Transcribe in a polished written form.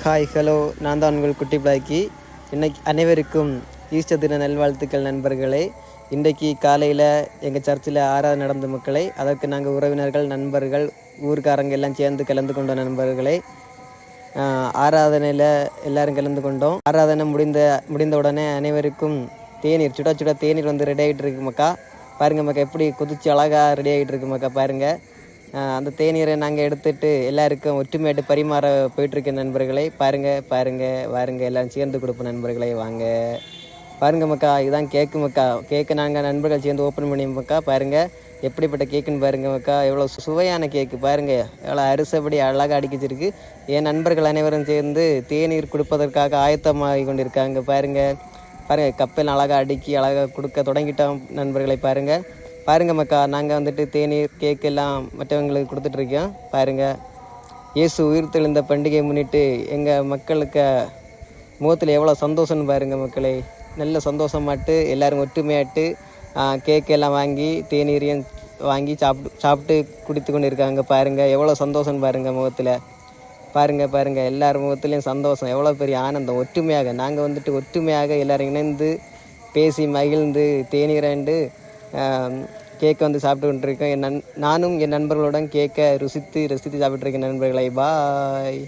Hi hello, நான் தான் உங்கள் குட்டி பிளாக்கி. இன்னைக்கு அனைவருக்கும் ஈஸ்டர் தின நல்வாழ்த்துக்கள் நண்பர்களே. இன்றைக்கு காலையில் எங்கள் சர்ச்சில் ஆராதனை நடந்த மக்களை, அதற்கு நாங்கள் உறவினர்கள், நண்பர்கள், ஊர்க்காரங்க எல்லாம் சேர்ந்து கலந்து கொண்டோம் நண்பர்களே. ஆராதனையில் எல்லோரும் கலந்து கொண்டோம். ஆராதனை முடிந்த உடனே அனைவருக்கும் தேநீர், சுட சுட தேநீர் வந்து ரெடி ஆகிட்டு இருக்கு மக்கா. பாருங்கள் மக்கா, எப்படி கொதிச்சு அழகாக ரெடி ஆகிட்டு இருக்கு மக்கா. பாருங்கள், அந்த தேநீரை நாங்கள் எடுத்துகிட்டு எல்லாருக்கும் ஒற்றுமையாட்டு பரிமாற போயிட்டுருக்க நண்பர்களை. பாருங்கள் எல்லோரும் சேர்ந்து கொடுப்போம் நண்பர்களை. வாங்க பாருங்கள் மக்கா, இதுதான் கேக்கு மக்கா. கேக்கு நாங்கள் நண்பர்கள் சேர்ந்து ஓப்பன் பண்ணி மக்கா. பாருங்கள் எப்படிப்பட்ட கேக்குன்னு பாருங்கள் மக்கா. எவ்வளோ சுவையான கேக்கு பாருங்கள், எவ்வளோ அரிசப்படி அழகாக அடிக்கிச்சிருக்கு. என் நண்பர்கள் அனைவரும் சேர்ந்து தேநீர் கொடுப்பதற்காக ஆயத்தமாகி கொண்டிருக்காங்க. பாருங்கள் கப்பல் அழகாக அடுக்கி அழகாக கொடுக்க தொடங்கிட்டோம் நண்பர்களை. பாருங்கள் மக்கா, நாங்கள் வந்துட்டு தேநீர் கேக் எல்லாம் மற்றவங்களுக்கு கொடுத்துட்ருக்கோம். பாருங்கள், இயேசு உயிர்த்தெழுந்த பண்டிகையை முன்னிட்டு எங்கள் மக்களுக்கு முகத்தில் எவ்வளோ சந்தோஷம்னு பாருங்கள் மக்களே. நல்ல சந்தோஷமாட்டு எல்லோரும் ஒற்றுமையாட்டு கேக் எல்லாம் வாங்கி தேநீரையும் வாங்கி சாப்பிட்டு குடித்து கொண்டு இருக்காங்க. பாருங்கள் எவ்வளோ சந்தோஷம்னு பாருங்கள் முகத்தில். பாருங்கள் எல்லார் முகத்துலேயும் சந்தோஷம், எவ்வளோ பெரிய ஆனந்தம். ஒற்றுமையாக நாங்கள் வந்துட்டு ஒற்றுமையாக எல்லோரும் இணைந்து பேசி மகிழ்ந்து தேநீராண்டு கேக்கை வந்து சாப்பிட்டு கொண்டிருக்கேன். நானும் என் நண்பர்களுடன் கேக்கை ரசித்து சாப்பிட்ருக்கேன் நண்பர்களை. பாய்.